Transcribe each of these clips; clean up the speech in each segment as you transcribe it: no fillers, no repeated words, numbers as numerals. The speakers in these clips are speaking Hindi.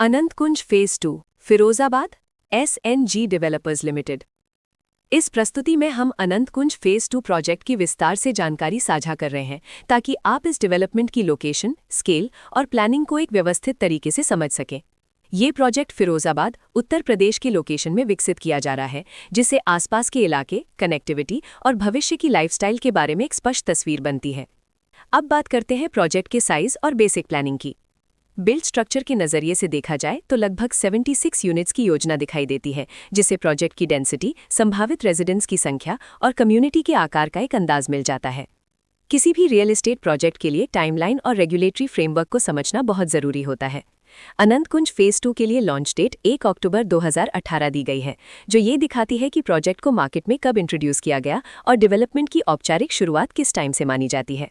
अनंत Kunj phase 2 Firozabad SNG developers limited. इस प्रस्तुति में हम अनंत कुंज फेज 2 प्रोजेक्ट की विस्तार से जानकारी साझा कर रहे हैं ताकि आप इस डेवलपमेंट की लोकेशन, स्केल और प्लानिंग को एक व्यवस्थित तरीके से समझ सकें। ये प्रोजेक्ट फिरोजाबाद, उत्तर प्रदेश की लोकेशन में विकसित किया जा रहा है, जिससे आसपास के इलाके, कनेक्टिविटी और भविष्य की लाइफस्टाइल के बारे में एक स्पष्ट तस्वीर बनती है। अब बात करते हैं प्रोजेक्ट के साइज और बेसिक प्लानिंग की। बिल्ड स्ट्रक्चर के नज़रिए से देखा जाए तो लगभग 76 यूनिट्स की योजना दिखाई देती है, जिससे प्रोजेक्ट की डेंसिटी, संभावित रेजिडेंट्स की संख्या और कम्युनिटी के आकार का एक अंदाज मिल जाता है। किसी भी रियल एस्टेट प्रोजेक्ट के लिए टाइमलाइन और रेगुलेटरी फ्रेमवर्क को समझना बहुत ज़रूरी होता है। अनंत कुंज फेज 2 के लिए लॉन्च डेट 1 अक्टूबर 2018 दी गई है, जो ये दिखाती है कि प्रोजेक्ट को मार्केट में कब इंट्रोड्यूस किया गया और डेवलपमेंट की औपचारिक शुरुआत किस टाइम से मानी जाती है।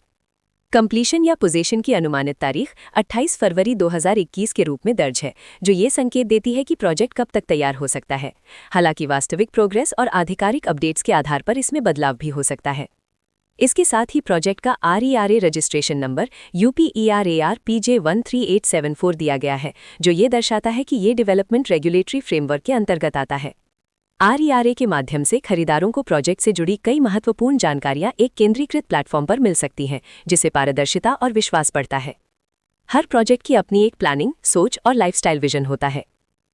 कंप्लीशन या पोजीशन की अनुमानित तारीख 28 फरवरी 2021 के रूप में दर्ज है, जो ये संकेत देती है कि प्रोजेक्ट कब तक तैयार हो सकता है। हालांकि वास्तविक प्रोग्रेस और आधिकारिक अपडेट्स के आधार पर इसमें बदलाव भी हो सकता है। इसके साथ ही प्रोजेक्ट का RERA registration number UPERAR PJ13874 दिया गया है, जो ये दर्शाता है कि ये डेवलपमेंट रेगुलेटरी फ्रेमवर्क के अंतर्गत आता है। RERA के माध्यम से खरीदारों को प्रोजेक्ट से जुड़ी कई महत्वपूर्ण जानकारियां एक केंद्रीकृत प्लेटफॉर्म पर मिल सकती हैं, जिससे पारदर्शिता और विश्वास बढ़ता है। हर प्रोजेक्ट की अपनी एक प्लानिंग, सोच और लाइफस्टाइल विजन होता है।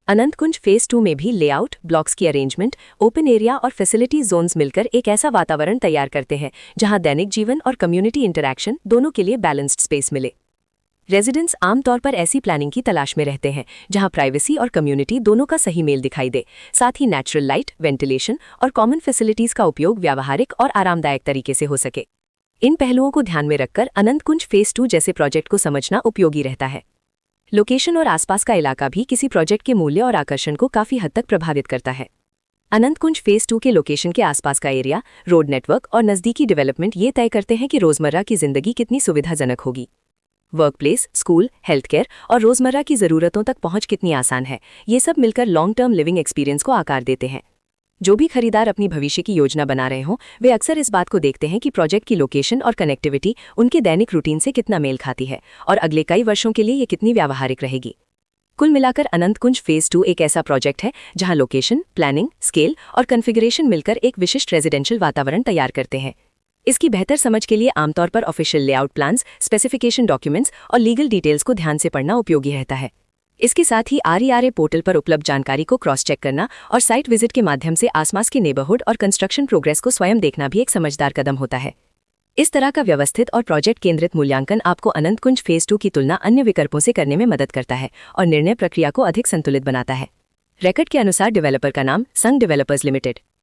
अनंत कुंज फेज 2 में भी लेआउट, ब्लॉक्स की अरेंजमेंट, ओपन एरिया और फैसिलिटी जोन्स मिलकर एक ऐसा वातावरण तैयार करते हैं जहां दैनिक जीवन और कम्युनिटी इंटरैक्शन दोनों के लिए बैलेंस्ड स्पेस मिले। रेजिडेंट्स आमतौर पर ऐसी प्लानिंग की तलाश में रहते हैं जहां प्राइवेसी और कम्युनिटी दोनों का सही मेल दिखाई दे, साथ ही नेचुरल लाइट, वेंटिलेशन और कॉमन फैसिलिटीज का उपयोग व्यावहारिक और आरामदायक तरीके से हो सके। इन पहलुओं को ध्यान में रखकर अनंत कुंज फेज 2 जैसे प्रोजेक्ट को समझना उपयोगी रहता है। लोकेशन और आसपास का इलाका भी किसी प्रोजेक्ट के मूल्य और आकर्षण को काफी हद तक प्रभावित करता है। अनंत कुंज फेज 2 के लोकेशन के आसपास का एरिया, रोड नेटवर्क और नज़दीकी डेवलपमेंट ये तय करते हैं कि रोजमर्रा की जिंदगी कितनी सुविधाजनक होगी। Work place, school, health care और रोजमर्रा की ज़रूरतों तक पहुंच कितनी आसान है, ये सब मिलकर लॉन्ग टर्म लिविंग एक्सपीरियंस को आकार देते हैं। जो भी खरीदार अपनी भविष्य की योजना बना रहे हों, वे अक्सर इस बात को देखते हैं कि प्रोजेक्ट की लोकेशन और कनेक्टिविटी उनके दैनिक रूटीन से कितना मेल खाती है और अगले कई वर्षों के लिए ये कितनी व्यावहारिक रहेगी। कुल मिलाकर अनंत कुंज फेज 2 एक ऐसा प्रोजेक्ट है जहां लोकेशन, प्लानिंग, स्केल और कॉन्फ़िगरेशन मिलकर एक विशिष्ट रेजिडेंशियल वातावरण तैयार करते हैं। इसकी बेहतर समझ के लिए आमतौर पर official layout plans, specification documents और लीगल डिटेल्स को ध्यान से पढ़ना उपयोगी रहता है। इसके साथ ही RERA पोर्टल पर उपलब्ध जानकारी को क्रॉस चेक करना और साइट विजिट के माध्यम से आसपास के नेबरहुड और कंस्ट्रक्शन प्रोग्रेस को स्वयं देखना भी एक समझदार कदम होता है। इस तरह का व्यवस्थित और प्रोजेक्ट केंद्रित मूल्यांकन आपको अनंत कुंज फेज 2 की तुलना अन्य विकल्पों से करने में मदद करता है और निर्णय प्रक्रिया को अधिक संतुलित बनाता है। रिकॉर्ड के अनुसार डेवलपर का नाम संघ डेवलपर्स लिमिटेड।